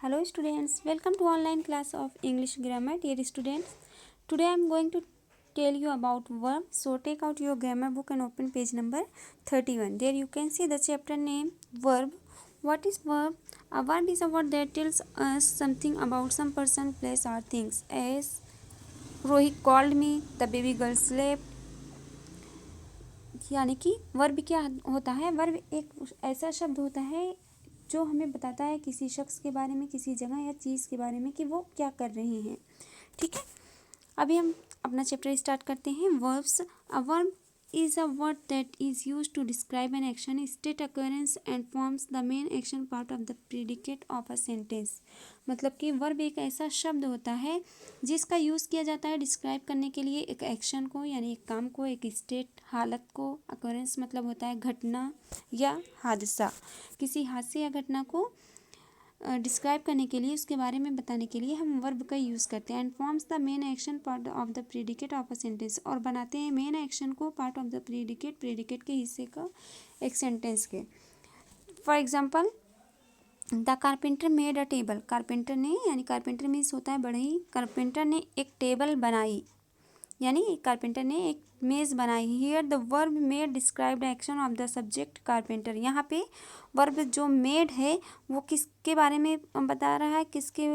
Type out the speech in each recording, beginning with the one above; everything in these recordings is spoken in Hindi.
Hello students, welcome to online class of English grammar. Dear students, today I am going to tell you about verb. So take out your grammar book and open page number 31. There you can see the chapter name verb. What is verb? A verb is a word that tells us something about some person, place or things. As Rohit called me, the baby girl slept. यानी कि वर्ब क्या होता है? वर्ब एक ऐसा शब्द होता है जो हमें बताता है किसी शख्स के बारे में, किसी जगह या चीज़ के बारे में कि वो क्या कर रहे हैं। ठीक है, अभी हम अपना चैप्टर स्टार्ट करते हैं। Verbs. A verb is a word that is used to describe an action, state occurrence and forms the main action part of the predicate of a sentence। मतलब कि वर्ब एक ऐसा शब्द होता है जिसका यूज़ किया जाता है डिस्क्राइब करने के लिए एक एक्शन को, यानी एक काम को, एक स्टेट हालत को। अकरेंस मतलब होता है घटना या हादसा। किसी हादसे या घटना को डिस्क्राइब करने के लिए, उसके बारे में बताने के लिए हम वर्ब का यूज़ करते हैं। And forms the main action part of the predicate of a sentence, और बनाते हैं मेन एक्शन को part of the predicate, predicate के हिस्से का एक सेंटेंस के। For example, the carpenter made a table. Carpenter ने, यानी कारपेंटर मीन्स होता है बढ़ई। कारपेंटर ने एक टेबल बनाई, यानी कारपेंटर ने एक मेज़ बनाई। Here the verb made describe the action of the subject carpenter. यहाँ पे वर्ब जो मेड है वो किसके बारे में बता रहा है? किसके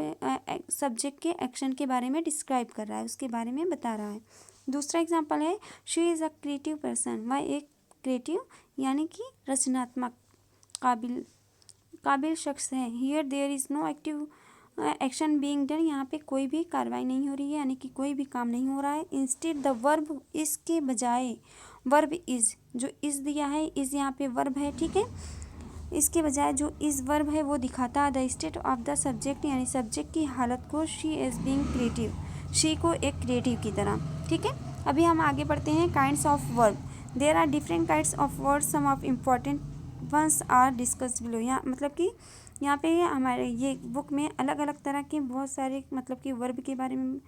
सब्जेक्ट के एक्शन के बारे में डिस्क्राइब कर रहा है, उसके बारे में बता रहा है। दूसरा एग्जांपल है, she is a creative person. वह एक क्रिएटिव यानी कि रचनात्मक, काबिल शख्स है। Here there is no active action being done. यहाँ पे कोई भी कार्रवाई नहीं हो रही है, यानी कि कोई भी काम नहीं हो रहा है। इंस्टेड द वर्ब, इसके बजाय वर्ब इज़, जो इज़ दिया है, इज़ यहाँ पे वर्ब है। ठीक है, इसके बजाय जो इज़ वर्ब है वो दिखाता है the state of the subject, यानी सब्जेक्ट की हालत को। She is being creative, she को एक क्रिएटिव की तरह। ठीक है, अभी हम आगे बढ़ते हैं। Kinds of verb. There are different kinds of word, some of important ones are discuss below. यहाँ मतलब कि यहाँ पे हमारे ये बुक में अलग अलग तरह के बहुत सारे मतलब कि वर्ब के बारे में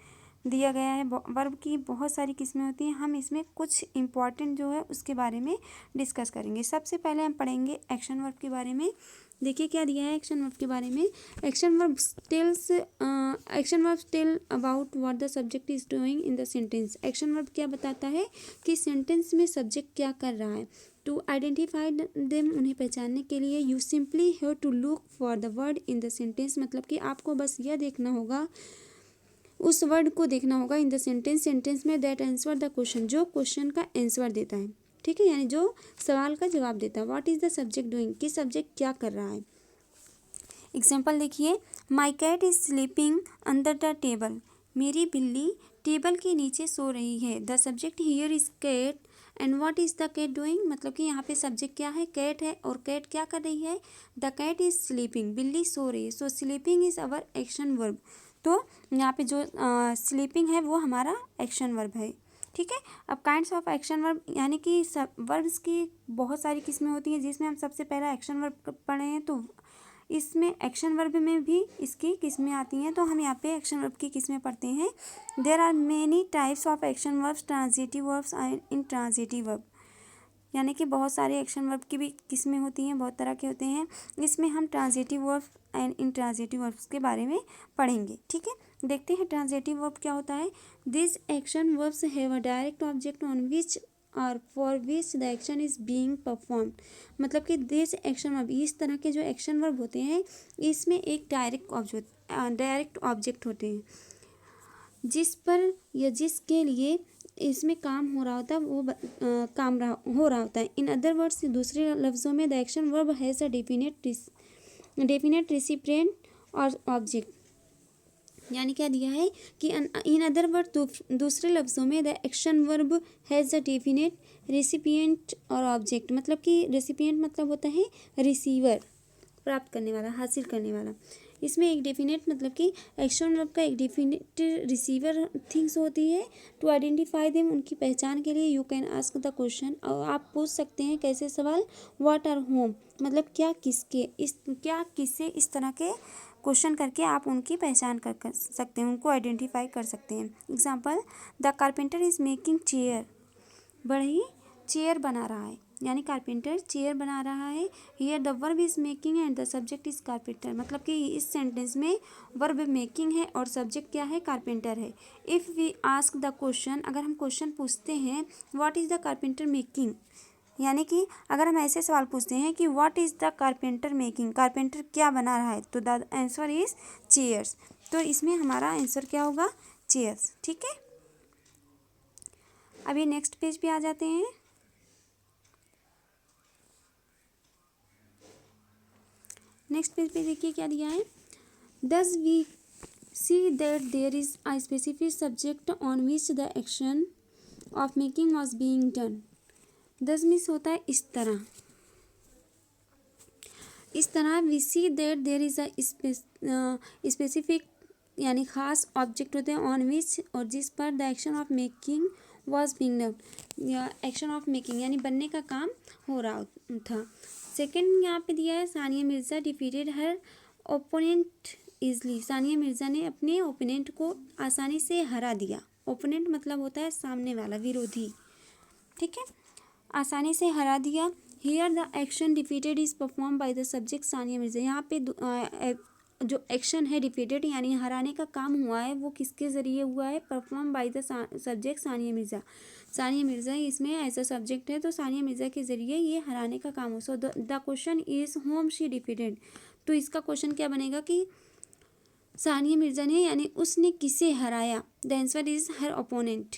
दिया गया है। वर्ब की बहुत सारी किस्में होती हैं, हम इसमें कुछ इम्पॉर्टेंट जो है उसके बारे में डिस्कस करेंगे। सबसे पहले हम पढ़ेंगे एक्शन वर्ब के बारे में। देखिए क्या दिया है एक्शन वर्ब के बारे में। Action verb tell about what the subject is doing in the sentence. Action verb क्या बताता है कि सेंटेंस में सब्जेक्ट क्या कर रहा है। टू आइडेंटिफाई देम, उन्हें पहचानने के लिए you simply have to look for the word in the sentence. मतलब कि आपको बस यह देखना होगा, उस वर्ड को देखना होगा इन द सेंटेंस, सेंटेंस में दैट आंसर द क्वेश्चन, जो क्वेश्चन का आंसर देता है। ठीक है, यानी जो सवाल का जवाब देता है। What is the subject doing, कि सब्जेक्ट क्या कर रहा है। एग्जाम्पल देखिए, my cat is sleeping under the table. मेरी बिल्ली टेबल के नीचे सो रही है। The subject here is cat and what is the cat doing. मतलब कि यहाँ पे सब्जेक्ट क्या है? कैट है, और कैट क्या कर रही है? द कैट इज स्लीपिंग, बिल्ली सो रही है। सो sleeping is our action verb. तो यहाँ पे जो स्लीपिंग है वो हमारा एक्शन वर्ब है। ठीक है, अब काइंड्स ऑफ एक्शन वर्ब, यानी कि वर्ब्स की बहुत सारी किस्में होती हैं, जिसमें हम सबसे पहला एक्शन वर्ब पढ़े हैं। तो इसमें एक्शन वर्ब में भी इसकी किस्में आती हैं, तो हम यहाँ पे एक्शन वर्ब की किस्में पढ़ते हैं। There are many types of action verbs, transitive verbs and intransitive verb. यानी कि बहुत सारे एक्शन वर्ब की भी किस्में होती हैं, बहुत तरह के होते हैं। इसमें हम transitive verbs and intransitive verbs के बारे में पढ़ेंगे। ठीक है, देखते हैं ट्रांजिटिव वर्ब क्या होता है। This action verbs have a direct object on which or for which the action is being performed. मतलब कि दिस एक्शन वर्ब, इस तरह के जो एक्शन वर्ब होते हैं इसमें एक डायरेक्ट ऑब्जेक्ट होते हैं, जिस पर या जिसके लिए इसमें काम हो रहा होता है, वो हो रहा होता है। इन अदर वर्ड्स, दूसरे लफ्ज़ों में, the action verb has a definite recipient और ऑब्जेक्ट। यानी क्या दिया है कि इन अदर वर्ड, दूसरे लफ्ज़ों में, the action verb has a definite recipient और ऑब्जेक्ट। मतलब कि रेसिपिएंट मतलब होता है रिसीवर, प्राप्त करने वाला, हासिल करने वाला। इसमें एक डेफिनेट मतलब कि एक्शन वर्ब का एक डेफिनेट रिसीवर थिंग्स होती है। टू आइडेंटिफाई देम, उनकी पहचान के लिए you can ask the question, और आप पूछ सकते हैं कैसे सवाल। व्हाट आर होम, मतलब क्या किसके, क्या किससे, इस तरह के क्वेश्चन करके आप उनकी पहचान कर सकते हैं, उनको आइडेंटिफाई कर सकते हैं। Example, the carpenter is making chair. बढ़ई चेयर बना रहा है। यानी कारपेंटर चेयर बना रहा है। Here the verb is making and the subject is carpenter, मतलब कि इस सेंटेंस में वर्ब मेकिंग है और सब्जेक्ट क्या है, कारपेंटर है। If we ask the question, अगर हम क्वेश्चन पूछते हैं what is the carpenter making, यानी कि अगर हम ऐसे सवाल पूछते हैं कि what is the carpenter making, carpenter क्या बना रहा है, तो द आंसर इज चेयर्स। तो इसमें हमारा आंसर क्या होगा, चेयर्स। ठीक है, अभी नेक्स्ट पेज पे आ जाते हैं। नेक्स्ट पेज पे देखिए क्या दिया है, thus we see that there is a specific subject on which the action of making was being done. Thus means होता है इस तरह, इस तरह we see that there is a specific यानी खास ऑब्जेक्ट होते हैं ऑन विच और जिस पर the action of making was being done, या एक्शन ऑफ मेकिंग यानी बनने का काम हो रहा था। सेकेंड यहाँ पे दिया है सानिया मिर्ज़ा डिफीटेड हर ओपोनेंट इजली, सानिया मिर्ज़ा ने अपने ओपोनेंट को आसानी से हरा दिया। ओपोनेंट मतलब होता है सामने वाला, विरोधी। ठीक है, आसानी से हरा दिया। Here the action defeated is perform by the subject Sania Mirza, यहाँ पे जो एक्शन है डिफीटेड यानी हराने का काम हुआ है वो किसके ज़रिए हुआ है, perform by the subject Sania Mirza. Sania Mirza इसमें ऐसा सब्जेक्ट है तो सानिया मिर्ज़ा के ज़रिए ये हराने का काम हो। So the question is home she defeated, तो इसका क्वेश्चन क्या बनेगा कि सानिया मिर्ज़ा ने यानी उसने किसे हराया। The answer is her opponent,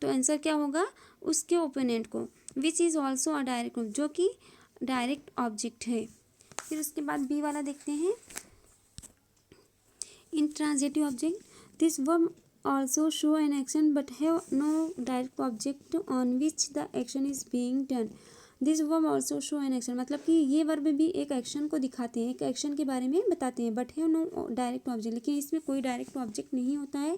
तो आंसर क्या होगा, उसके ओपोनेंट को। Which is also a direct, जो कि डायरेक्ट ऑब्जेक्ट है। फिर उसके बाद बी वाला देखते हैं, intransitive object, this verb also show an action but have no direct object on which the action is being done. This verb also show an action, मतलब कि ये वर्ब भी एक एक्शन को दिखाते हैं, एक एक्शन के बारे में बताते हैं, but have no direct object, लेकिन इसमें कोई डायरेक्ट ऑब्जेक्ट नहीं होता है।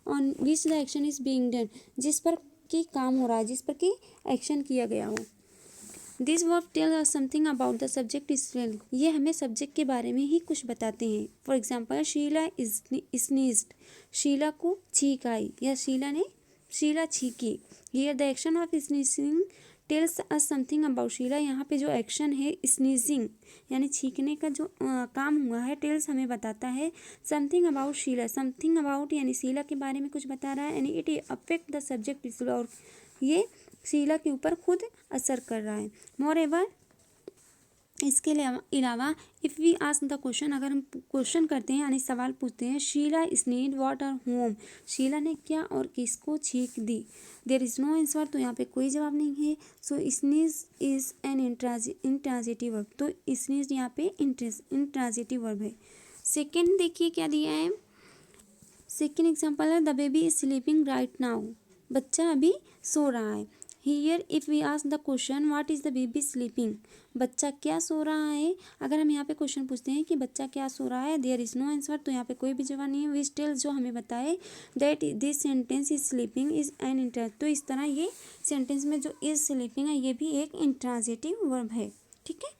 On which the action is being done, जिस पर कि काम हो रहा है, जिस पर कि एक्शन किया गया हो। This verb tell us something about the subject is, ये हमें सब्जेक्ट के बारे में ही कुछ बताते हैं। For example Sheela sneezed, Sheela को छींक आई या शीला छींकी। Here the action of sneezing tells us something about Sheela, यहाँ पे जो एक्शन है स्नीजिंग यानी छींकने का जो काम हुआ है, टेल्स हमें बताता है something about Sheila, something about यानी शीला के बारे में कुछ बता रहा है, यानी it affect the subject is, और ये शीला के ऊपर खुद असर कर रहा है। मोर एवर, इसके अलावा if we ask the question, अगर हम क्वेश्चन करते हैं यानी सवाल पूछते हैं, Sheila sneezed what or whom, Sheila ने क्या और किसको छींक दी। देयर इज़ नो आंसर, तो यहाँ पे कोई जवाब नहीं है। So sneeze is an intransitive verb, तो स्नीज यहाँ पे इंट्रांजिटिव वर्ब है। सेकेंड देखिए क्या दिया है, सेकेंड एग्जाम्पल है the baby is sleeping right now, बच्चा अभी सो रहा है। Here if we ask the question what is the baby sleeping, बच्चा क्या सो रहा है। अगर हम यहाँ पे क्वेश्चन पूछते हैं कि बच्चा क्या सो रहा है, देयर इज़ नो आंसर, तो यहाँ पे कोई भी जवाब नहीं है। विच टेल्स, जो हमें बताए that this sentence is sleeping is an intransitive, तो इस तरह ये सेंटेंस में जो इज स्लीपिंग है ये भी एक इंट्रांजिटिव वर्ब है। ठीक है,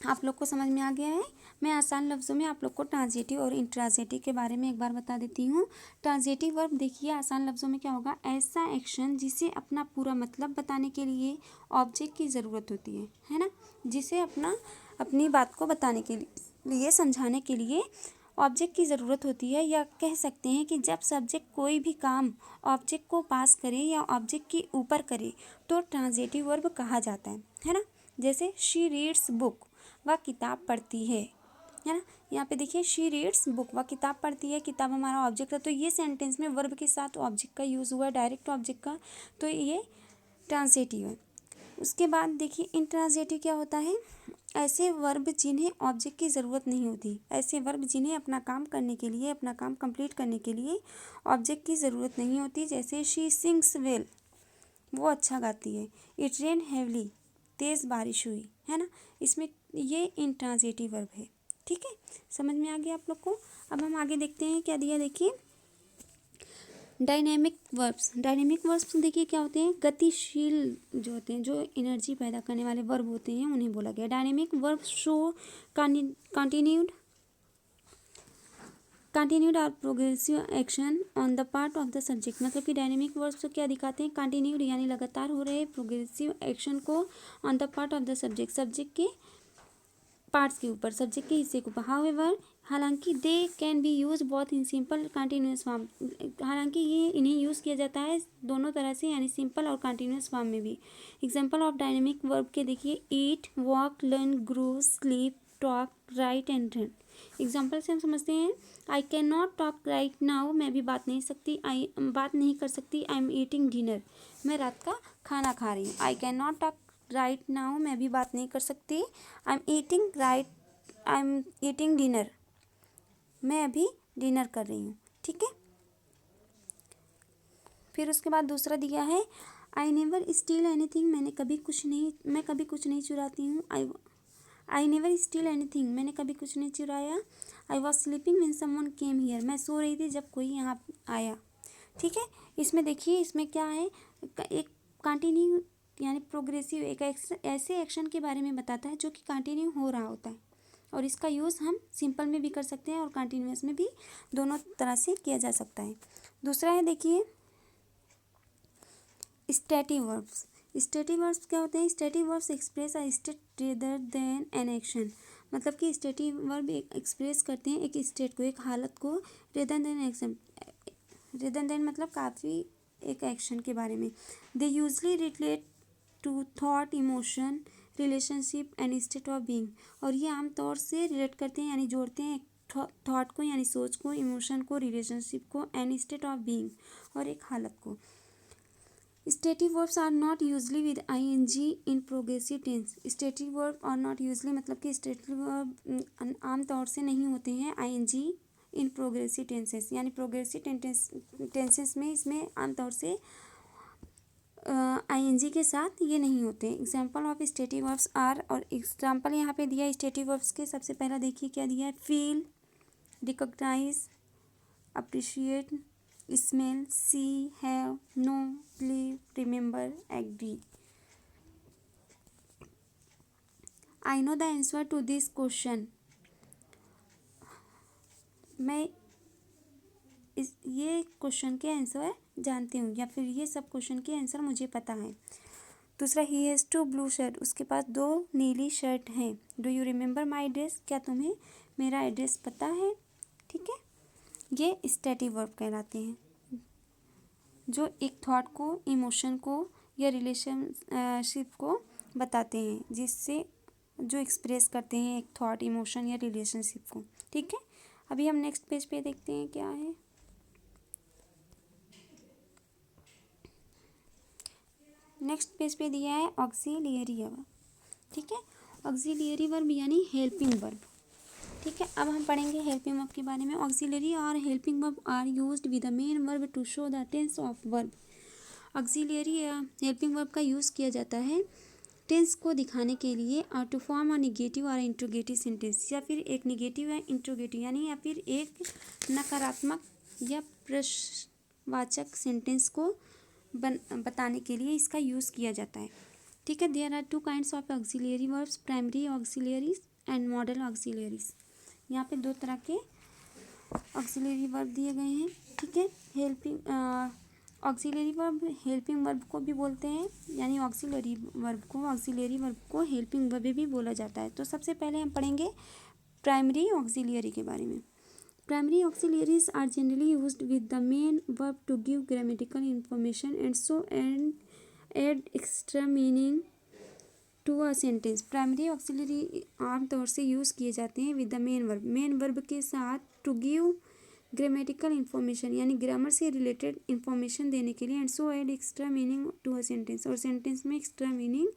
आप लोग को समझ में आ गया है। मैं आसान लफ्ज़ों में आप लोग को ट्रांजिटिव और इंट्रांजिटिव के बारे में एक बार बता देती हूँ। ट्रांजिटिव वर्ब देखिए आसान लफ्ज़ों में क्या होगा, ऐसा एक्शन जिसे अपना पूरा मतलब बताने के लिए ऑब्जेक्ट की ज़रूरत होती है ना, जिसे अपनी बात को बताने के लिए समझाने के लिए ऑब्जेक्ट की ज़रूरत होती है, या कह सकते हैं कि जब सब्जेक्ट कोई भी काम ऑब्जेक्ट को पास करे या ऑब्जेक्ट के ऊपर करे तो ट्रांजिटिव वर्ब कहा जाता है ना। जैसे शी रीड्स बुक, वह किताब पढ़ती है ना। यहाँ पे देखिए शी रीड्स बुक, वह किताब पढ़ती है, किताब हमारा ऑब्जेक्ट है, तो ये सेंटेंस में वर्ब के साथ ऑब्जेक्ट का यूज़ हुआ है, डायरेक्ट ऑब्जेक्ट का, तो ये ट्रांजिटिव है। उसके बाद देखिए इंट्रांजिटिव क्या होता है, ऐसे वर्ब जिन्हें ऑब्जेक्ट की ज़रूरत नहीं होती, ऐसे वर्ब जिन्हें अपना काम करने के लिए, अपना काम कंप्लीट करने के लिए ऑब्जेक्ट की ज़रूरत नहीं होती। जैसे शी सिंग्स वेल, वो अच्छा गाती है। इट रेन हैवली, तेज़ बारिश हुई, है ना। इसमें ये इंट्रांजिटिव वर्ब है। ठीक है, समझ में आ गया आप लोग को। अब हम आगे देखते हैं क्या दिया, देखिए डायनेमिक वर्ब्स। डायनेमिक वर्ब्स देखिए क्या होते हैं, गतिशील जो होते हैं, जो एनर्जी पैदा करने वाले वर्ब होते हैं उन्हें बोला गया dynamic verb. Show continued continued or progressive action on the part of the subject, मतलब कि डायनेमिक वर्ब्स क्या दिखाते हैं, कंटिन्यूड यानी लगातार हो रहे प्रोग्रेसिव एक्शन को on the part of the subject, subject के पार्ट्स के ऊपर, सब्जेक्ट के हिस्से के ऊपर। हाउएवर, हालांकि they can be use both in simple continuous form, हालांकि ये इन्हें यूज़ किया जाता है दोनों तरह से, यानी सिंपल और कंटिन्यूस फॉर्म में भी। एग्जांपल ऑफ डायनेमिक वर्ब के देखिए, eat, walk, learn, grow, sleep, talk, write and run. Example से हम समझते हैं, I can not talk right now, मैं भी बात नहीं कर सकती। आई एम ईटिंग डिनर, मैं रात का खाना खा रही हूँ। आई can not talk right now, मैं भी बात नहीं कर सकती। आई एम ईटिंग डिनर, मैं अभी डिनर कर रही हूँ। ठीक है, फिर उसके बाद दूसरा दिया है, आई नेवर स्टील एनीथिंग, मैं कभी कुछ नहीं चुराती हूँ। आई नेवर स्टील एनीथिंग, मैंने कभी कुछ नहीं चुराया। I was sleeping when someone came here, मैं सो रही थी जब कोई यहाँ आया। ठीक है, इसमें देखिए, इसमें क्या है, एक कंटिन्यू यानी प्रोग्रेसिव एक ऐसे एक्शन के बारे में बताता है जो कि कंटिन्यू हो रहा होता है, और इसका यूज़ हम सिंपल में भी कर सकते हैं और कंटिन्यूअस में भी, दोनों तरह से किया जा सकता है। दूसरा है देखिए, स्टैटिक वर्ब्स। स्टैटिक वर्ब्स क्या होते हैं, static verbs express a state rather than N action, मतलब कि स्टैटिक वर्ब एक्सप्रेस करते हैं एक स्टेट को, एक हालत को, rather than action, rather than मतलब काफ़ी एक एक्शन के बारे में। They usually relate to thought, emotion, relationship and state of being, और ये आमतौर से रिलेट करते हैं यानी जोड़ते हैं थॉट को यानी सोच को, इमोशन को, रिलेशनशिप को, एंड स्टेट ऑफ बीइंग और एक हालत को। Static verbs are not usually with ING in progressive tense. Static verb are not usually मतलब कि स्टैटिक वर्ब आमतौर से नहीं होते हैं आईएनजी इन प्रोग्रेसिव टेंसेस, यानी प्रोग्रेसिव टेंसेस में इसमें आमतौर से आईएनजी के साथ ये नहीं होते। Example of static verbs are, और एग्जाम्पल यहाँ पे दिया है स्टैटिक वर्ब्स के, सबसे पहला देखिए क्या दिया है, feel, recognise, appreciate, smell, see, have, know, believe, remember, agree. I know the answer to this question, मैं ये क्वेश्चन के आंसर जानती हूँ, या फिर ये सब क्वेश्चन के आंसर मुझे पता है। दूसरा, he has two blue shirt, उसके पास 2 नीली शर्ट हैं। Do you remember my address, क्या तुम्हें मेरा एड्रेस पता है। ठीक है, ये स्टैटिक वर्ब कहलाते हैं, जो एक थॉट को, इमोशन को या रिलेशनशिप को बताते हैं, जिससे जो एक्सप्रेस करते हैं एक थॉट, इमोशन या रिलेशनशिप को। ठीक है, अभी हम नेक्स्ट पेज पे देखते हैं क्या है। नेक्स्ट पेज पे दिया है ऑक्सिलियरी वर्ब। ठीक है, ऑक्सिलियरी वर्ब यानी हेल्पिंग वर्ब। ठीक है, अब हम पढ़ेंगे हेल्पिंग वर्ब के बारे में। ऑक्सिलियरी और helping verb are used with the main verb to show the tense of verb. Auxiliary या हेल्पिंग वर्ब का यूज़ किया जाता है टेंस को दिखाने के लिए, और टू फॉर्म अ निगेटिव और इंट्रोगेटिव सेंटेंस, या फिर एक निगेटिव या इंट्रोगेटिव यानी या फिर एक नकारात्मक या प्रश्नवाचक सेंटेंस को बताने के लिए इसका यूज़ किया जाता है। ठीक है, there are 2 kinds of auxiliary verbs, primary auxiliaries and modal auxiliaries. यहाँ पे 2 तरह के ऑक्सिलियरी वर्ब दिए गए हैं। ठीक है, helping auxiliary verb helping verb को भी बोलते हैं, यानी ऑक्सिलियरी वर्ब को हेल्पिंग वर्ब भी बोला जाता है। तो सबसे पहले हम पढ़ेंगे प्राइमरी ऑक्सिलियरी के बारे में। Primary auxiliaries are generally used with the main verb to give grammatical information and so add extra meaning to a sentence. Primary auxiliary आमतौर से यूज़ किए जाते हैं विद द मेन वर्ब के साथ, टू गिव ग्रामेटिकल इंफॉर्मेशन यानी ग्रामर से रिलेटेड इंफॉर्मेशन देने के लिए, and so add extra meaning to a sentence, और सेंटेंस में एक्स्ट्रा मीनिंग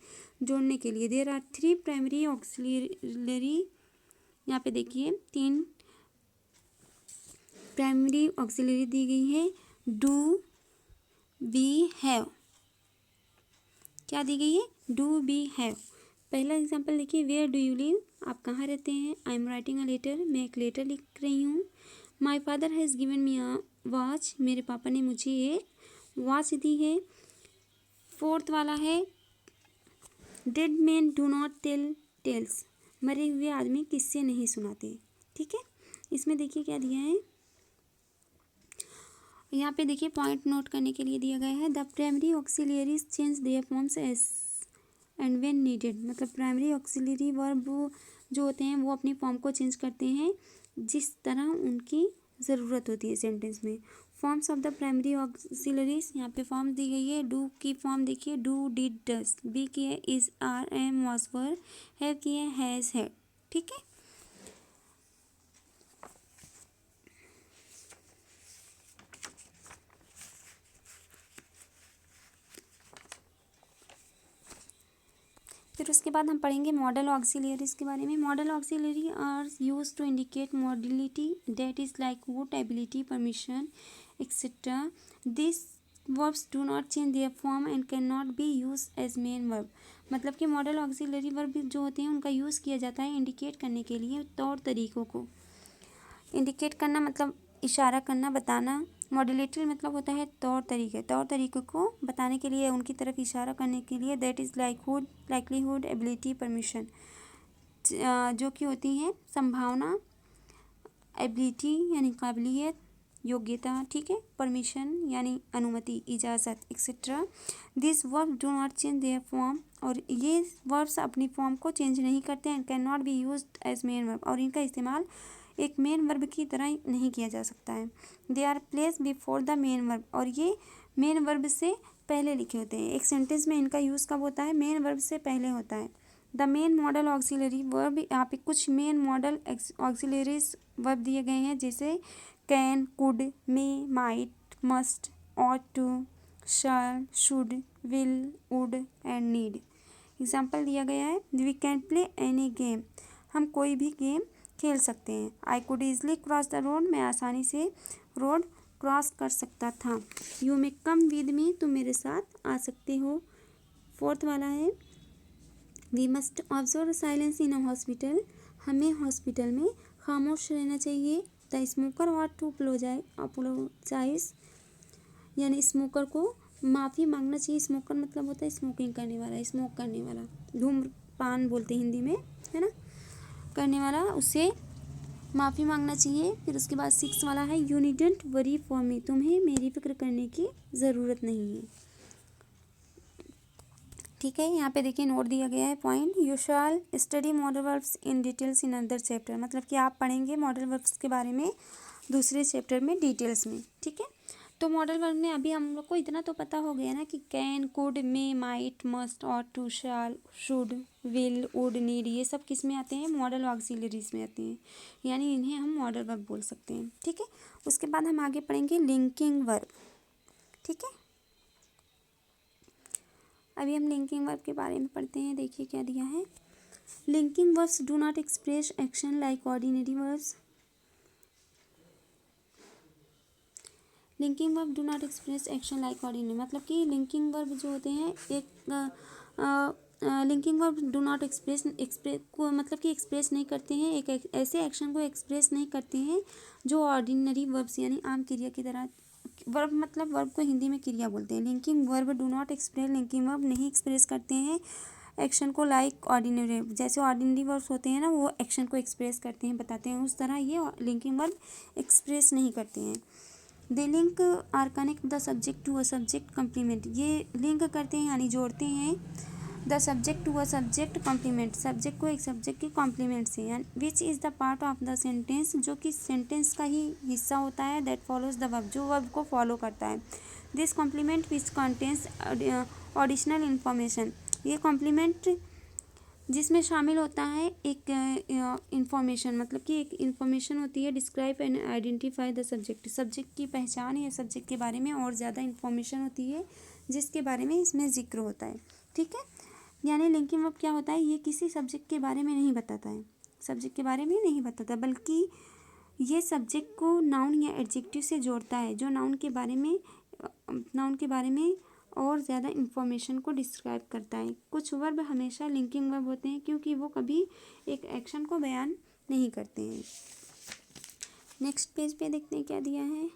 जोड़ने के लिए। देयर आर 3 प्राइमरी ऑक्सिलियरी, यहाँ पे देखिए 3 प्राइमरी ऑक्सिलरी दी गई है। डू, बी, हैव, क्या दी गई है, डू, बी, हैव। पहला एग्जांपल देखिए, वेयर डू यू लिव, आप कहाँ रहते हैं। I am writing a letter, मैं एक लेटर लिख रही हूँ। My father has given me a watch, मेरे पापा ने मुझे एक वॉच दी है। 4th वाला है, dead man do not tell tales, मरे हुए आदमी किस्से नहीं सुनाते। ठीक है, इसमें देखिए क्या दिया है, यहाँ पे देखिए पॉइंट नोट करने के लिए दिया गया है। The primary auxiliaries change their form as and when needed. मतलब प्राइमरी ऑक्सिलरी वर्ब जो होते हैं वो अपनी फॉर्म को चेंज करते हैं जिस तरह उनकी ज़रूरत होती है सेंटेंस में। Forms of the primary auxiliaries, यहाँ पे फॉर्म दी गई है। डू की फॉर्म देखिए, डू, डिड, डज। बी की है is, are, am, was, were. Have की है हैज़, हैड। ठीक है। फिर उसके बाद हम पढ़ेंगे मॉडल ऑक्सिलरीज के बारे में। Modal auxiliary are use to indicate modality that is like would, ability, permission, etcetera. This verbs do not change their form and can not be use as main verb. मतलब कि मॉडल ऑक्सिलरी वर्ब जो होते हैं उनका यूज़ किया जाता है इंडिकेट करने के लिए तौर तरीकों को। इंडिकेट करना मतलब इशारा करना, बताना। मॉड्यूलेटरी मतलब होता है तौर तरीके, तौर तरीकों को बताने के लिए, उनकी तरफ इशारा करने के लिए। That is likelihood, likelihood, ability, permission, जो कि होती हैं संभावना, एबिलिटी यानी काबिलियत, योग्यता, ठीक है, परमिशन यानी अनुमति, इजाज़त, etcetera. This verb do not change their form, और ये वर्ब्स अपनी फॉर्म को चेंज नहीं करते हैं। Can not be use as main verb, और इनका इस्तेमाल एक मेन वर्ब की तरह नहीं किया जा सकता है। They are place before the main verb, और ये मेन वर्ब से पहले लिखे होते हैं। एक सेंटेंस में इनका यूज़ कब होता है? मेन वर्ब से पहले होता है। The main model auxiliary verb, यहाँ पे कुछ मेन मॉडल ऑक्सिलरीज वर्ब दिए गए हैं जैसे can, could, may, might, must, ought to, shall, should, will, would and need. Example दिया गया है, we can play any game, हम कोई भी गेम खेल सकते हैं। I could easily cross the road, मैं आसानी से रोड क्रॉस कर सकता था। You may come with me, तुम मेरे साथ आ सकते हो। फोर्थ वाला है, we must observe silence in a hospital, हमें हॉस्पिटल में खामोश रहना चाहिए। The smoker want to apologise, यानी स्मोकर को माफ़ी मांगना चाहिए। स्मोकर मतलब होता है स्मोकिंग करने वाला, स्मोक करने वाला, धूम्रपान बोलते हैं हिंदी में, है ना, करने वाला, उससे माफ़ी मांगना चाहिए। फिर उसके बाद 6 वाला है, you needn't worry for me, तुम्हें मेरी फिक्र करने की ज़रूरत नहीं है। ठीक है, यहाँ पे देखिए नोट दिया गया है point, you shall study modal verbs in details in other chapter, मतलब कि आप पढ़ेंगे मॉडल वर्ब्स के बारे में दूसरे चैप्टर में डिटेल्स में। ठीक है, तो मॉडल वर्ब में अभी हम लोग को इतना तो पता हो गया ना कि can, could, may, might, must, ought to, shall, should, will, would, need, ये सब किस में आते हैं? मॉडल ऑक्सिलरीज में आते हैं, यानी इन्हें हम मॉडल वर्ब बोल सकते हैं। ठीक है, उसके बाद हम आगे पढ़ेंगे लिंकिंग वर्ब। ठीक है, अभी हम लिंकिंग वर्ब के बारे में पढ़ते हैं। देखिए क्या दिया है, linking verbs do not express action like ordinary verbs. Linking verb do not express action like ordinary, मतलब कि लिंकिंग वर्ब जो होते हैं linking verb do not express को मतलब कि एक्सप्रेस नहीं करते हैं, एक ऐसे एक्शन को एक्सप्रेस नहीं करते हैं जो ऑर्डिनरी वर्ब्स यानी आम क्रिया की तरह। वर्ब मतलब वर्ब को हिंदी में क्रिया बोलते हैं। Linking verb do not express, linking verb नहीं एक्सप्रेस करते हैं एक्शन को लाइक ऑर्डिनरी, जैसे ऑर्डिनरी वर्ब्स होते हैं ना वो एक्शन को एक्सप्रेस करते हैं, बताते हैं, उस तरह ये लिंकिंग वर्ब एक्सप्रेस नहीं करते हैं। They link or connect the subject to a subject complement, ये लिंक करते हैं यानी जोड़ते हैं the subject to a subject complement, subject को एक सब्जेक्ट के कॉम्प्लीमेंट से, यानी which is the part of the sentence, जो कि सेंटेंस का ही हिस्सा होता है। दैट फॉलोज द वर्ब, जो वर्ब को फॉलो करता है। This complement which contains additional information, ये कॉम्प्लीमेंट जिसमें शामिल होता है एक इंफॉर्मेशन, मतलब कि एक इंफॉर्मेशन होती है। Describe and identify the subject, subject की पहचान या सब्जेक्ट के बारे में और ज़्यादा इंफॉर्मेशन होती है जिसके बारे में इसमें जिक्र होता है। ठीक है, यानी लिंकिंग वर्ब क्या होता है, ये किसी सब्जेक्ट के बारे में नहीं बताता है, सब्जेक्ट के बारे में नहीं बताता, बल्कि ये सब्जेक्ट को नाउन या एडजेक्टिव से जोड़ता है, जो नाउन के बारे में और ज़्यादा इंफॉर्मेशन को डिस्क्राइब करता है। कुछ वर्ब हमेशा लिंकिंग वर्ब होते हैं क्योंकि वो कभी एक एक्शन को बयान नहीं करते हैं। नेक्स्ट पेज पे देखते हैं क्या दिया है।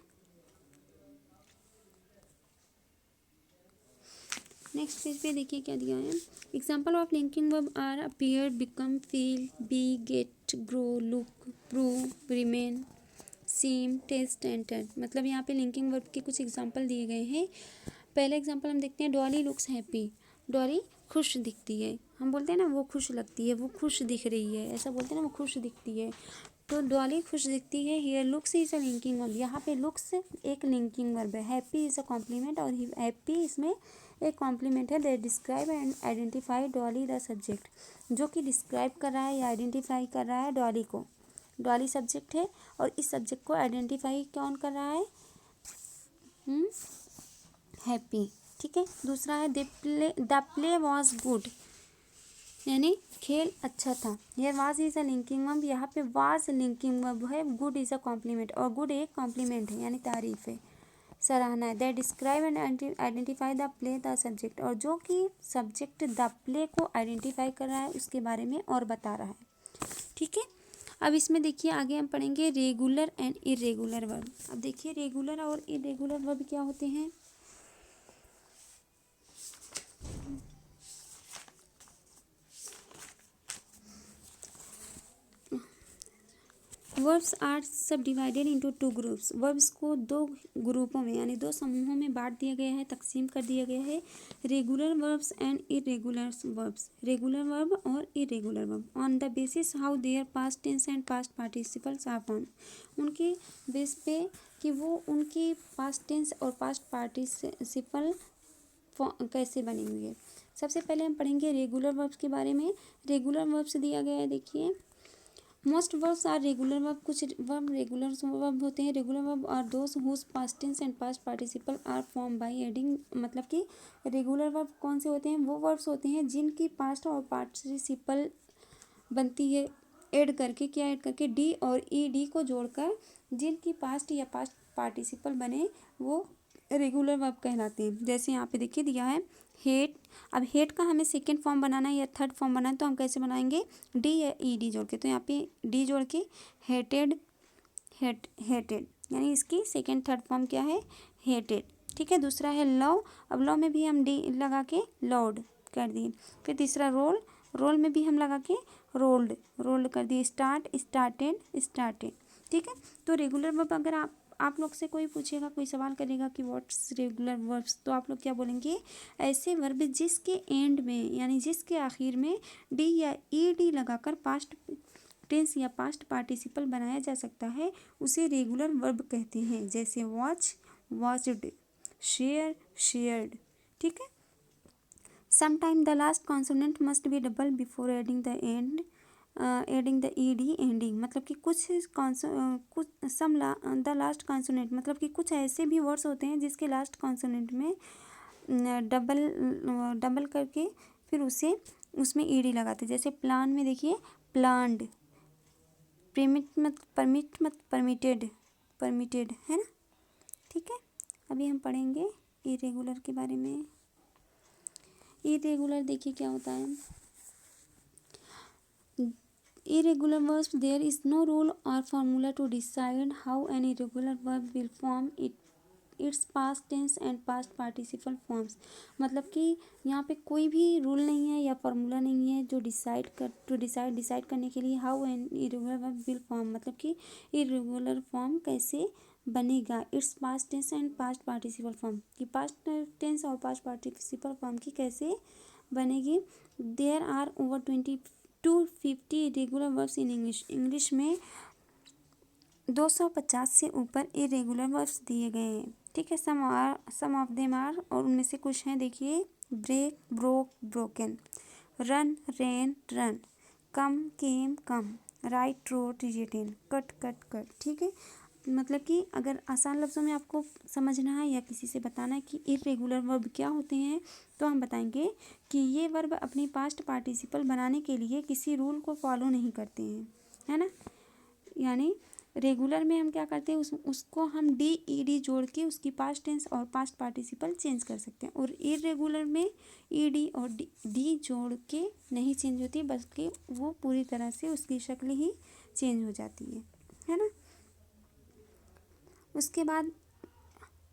नेक्स्ट पेज पे देखिए क्या दिया है, example of linking verb are appear, become, feel, be, get, grow, look, prove, remain, seem, taste, enter. मतलब यहाँ पे लिंकिंग वर्ब के कुछ एग्जांपल दिए गए हैं। पहले एग्जांपल हम देखते हैं, डॉली लुक्स हैप्पी। डॉली खुश दिखती है। हम बोलते हैं ना वो खुश लगती है, वो खुश दिख रही है, ऐसा बोलते हैं ना, वो खुश दिखती है। तो डॉली खुश दिखती है। Here looks is a linking verb. यहाँ पे लुक्स एक लिंकिंग वर्ब है। हैप्पी इज अ कॉम्प्लीमेंट, और हैप्पी इसमें एक कॉम्प्लीमेंट है। They describe and identify Dolly the subject, जो कि डिस्क्राइब कर रहा है या आइडेंटिफाई कर रहा है डॉली को। डॉली सब्जेक्ट है और इस सब्जेक्ट को आइडेंटिफाई कौन कर रहा है? हैप्पी। ठीक है। दूसरा है द प्ले वॉज गुड, यानी खेल अच्छा था। यह was is a linking verb. यहाँ पे वाज लिंकिंग वर्ब है, गुड इज अ कॉम्प्लीमेंट, और गुड एक कॉम्प्लीमेंट है यानी तारीफ है, सराहना है। That describe and identify the play the subject, और जो कि सब्जेक्ट द प्ले को आइडेंटिफाई कर रहा है उसके बारे में और बता रहा है। ठीक है। अब इसमें देखिए आगे हम पढ़ेंगे रेगुलर एंड इरेगुलर वर्ब। अब देखिए रेगुलर और इरेगुलर वर्ब क्या होते हैं। वर्ब्स आर सब divided into two groups. Verbs को दो ग्रुपों में यानी दो समूहों में बांट दिया गया है, तकसीम कर दिया गया है। Regular verbs and irregular verbs. Regular verb और irregular verb on the basis how their past tense and past participles are form. उनके बेस पे कि वो उनकी पास्ट टेंस और पास्ट पार्टिसिपल कैसे बनी हुई है। सबसे पहले हम पढ़ेंगे रेगुलर वर्ब्स के बारे में। रेगुलर वर्ब्स दिया गया है, देखिए most verbs are regular verb. कुछ वर्ब रेगुलर वर्ब होते हैं। Regular verb are those whose past tense and past participle are form by adding. मतलब कि रेगुलर वर्ब कौन से होते हैं? वो वर्ब्स होते हैं जिनकी पास्ट और पार्टिसिपल बनती है ऐड करके। क्या ऐड करके? डी और ई डी को जोड़कर जिनकी पास्ट या पास्ट पार्टिसिपल बने वो रेगुलर वर्ब कहलाते हैं। जैसे यहाँ पे देखिए दिया है हेट। अब हेट का हमें सेकेंड फॉर्म बनाना है या थर्ड फॉर्म बनाना है, तो हम कैसे बनाएंगे? डी या ई डी जोड़ के। तो यहाँ पे डी जोड़ के हेटेड, हेटेड, यानी इसकी सेकेंड थर्ड फॉर्म क्या है? हेटेड। ठीक है। दूसरा है लव। अब लव में भी हम डी लगा के लॉर्ड कर दिए। फिर तीसरा रोल। रोल में भी हम लगा के रोल्ड, रोल्ड कर दिए। Start, started, started. ठीक है। तो रेगुलर वर्ब अगर आप लोग से कोई पूछेगा, कोई सवाल करेगा कि व्हाट्स रेगुलर वर्ब्स, तो आप लोग क्या बोलेंगे? ऐसे वर्ब जिसके एंड में यानी जिसके आखिर में डी या ई डी लगाकर पास्ट टेंस या पास्ट पार्टिसिपल बनाया जा सकता है उसे रेगुलर वर्ब कहते हैं। जैसे वॉच, वॉच्ड, शेयर, शेयर्ड। ठीक है। Sometime the last consonant must be double before adding the end, adding the E D ending. मतलब कि कुछ सम द लास्ट कॉन्सोनेंट, मतलब कि कुछ ऐसे भी वर्ड्स होते हैं जिसके लास्ट कॉन्सोनेंट में डबल करके फिर उसे उसमें ई डी लगाते हैं। जैसे प्लान में देखिए प्लान्ड, परमिटेड, परमिटेड है ना। ठीक है। अभी हम पढ़ेंगे इरेगुलर के बारे में। इरेगुलर देखिए क्या होता है। Irregular verbs, there is no rule or formula to decide how an irregular verb will form its past tense and past participle forms। मतलब कि यहाँ पे कोई भी रूल नहीं है या फॉर्मूला नहीं है जो डिसाइड करने के लिए how an irregular verb will form. मतलब कि इरेगुलर फॉर्म कैसे बनेगा। Its past tense and past participle form, कि पास्ट टेंस और पास्ट पार्टिसिपल फॉर्म की कैसे बनेगी। There are over 250 irregular verbs in English. English में 250 से ऊपर इरेगुलर वर्ब्स दिए गए हैं। ठीक है। सम ऑफ देम आर, और उनमें से कुछ हैं देखिए break, broke, broken, run, ran, run, come, came, come, write, wrote, written, cut, cut, cut. ठीक है। मतलब कि अगर आसान लफ्ज़ों में आपको समझना है या किसी से बताना है कि इरेगुलर वर्ब क्या होते हैं, तो हम बताएंगे कि ये वर्ब अपनी पास्ट पार्टिसिपल बनाने के लिए किसी रूल को फॉलो नहीं करते हैं, है ना। यानी रेगुलर में हम क्या करते हैं, उसको हम डी ई डी जोड़ के उसकी पास्ट टेंस और पास्ट पार्टिसिपल चेंज कर सकते हैं। और इरेगुलर में ई डी और डी जोड़ के नहीं चेंज होती, बल्कि वो पूरी तरह से उसकी शक्ल ही चेंज हो जाती है ना। उसके बाद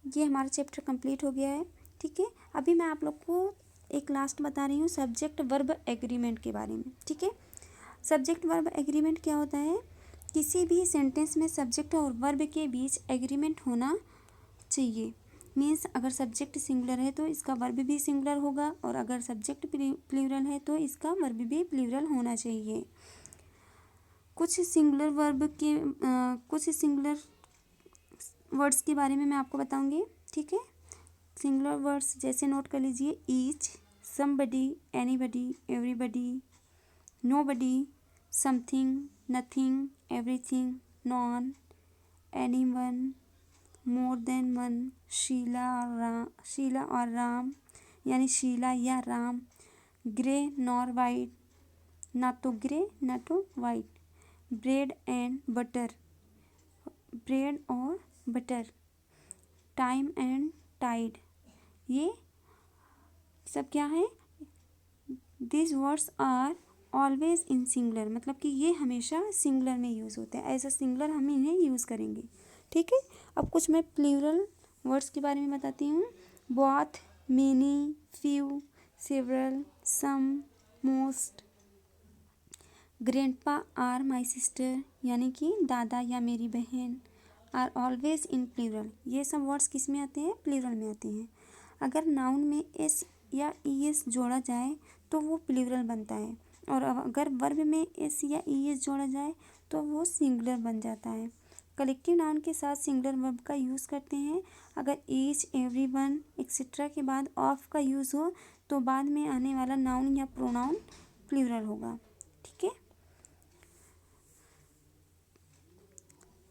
ये हमारा चैप्टर कंप्लीट हो गया है। ठीक है। अभी मैं आप लोग को एक लास्ट बता रही हूँ सब्जेक्ट वर्ब एग्रीमेंट के बारे में। ठीक है। सब्जेक्ट वर्ब एग्रीमेंट क्या होता है? किसी भी सेंटेंस में सब्जेक्ट और वर्ब के बीच एग्रीमेंट होना चाहिए। मीन्स अगर सब्जेक्ट सिंगुलर है तो इसका वर्ब भी सिंगुलर होगा, और अगर सब्जेक्ट प्लूरल है तो इसका वर्ब भी प्लूरल होना चाहिए। कुछ सिंगुलर वर्ड्स के बारे में मैं आपको बताऊंगी, ठीक है। सिंगुलर वर्ड्स जैसे नोट कर लीजिए, each, somebody, anybody, everybody, nobody, something, nothing, everything, none, anyone, more than one, Sheila और राम यानी शीला या राम, ग्रे नॉर वाइट, ना तो ग्रे ना तो white, bread and butter, bread और बटर, टाइम एंड टाइड, ये सब क्या है, this words are always in singular, मतलब कि ये हमेशा सिंगुलर में यूज़ होते हैं, ऐसा सिंगुलर हम इन्हें यूज़ करेंगे, ठीक है। अब कुछ मैं प्लूरल वर्ड्स के बारे में बताती हूँ। Both, many, few, several, some, most, grandpa or my sister यानी कि दादा या मेरी बहन, आर ऑलवेज इन प्लूरल, ये सब वर्ड्स किस में आते हैं, प्लूरल में आते हैं। अगर नाउन में एस या ई एस जोड़ा जाए तो वो प्लूरल बनता है, और अगर वर्ब में एस या ई एस जोड़ा जाए तो वो सिंगुलर बन जाता है। कलेक्टिव नाउन के साथ सिंगुलर वर्ब का यूज़ करते हैं। अगर ईच, एवरी वन एक्सेट्रा के बाद ऑफ का यूज़ हो तो बाद में आने वाला नाउन या प्रोनाउन प्लूरल होगा, ठीक है।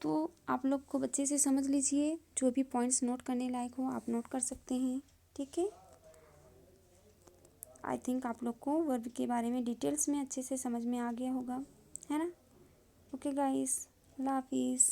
तो आप लोग को बच्चे से समझ लीजिए, जो भी पॉइंट्स नोट करने लायक हो आप नोट कर सकते हैं, ठीक है। आई थिंक आप लोग को वर्ब के बारे में डिटेल्स में अच्छे से समझ में आ गया होगा, है ना। ओके गाइस, अल्लाह हाफिज़।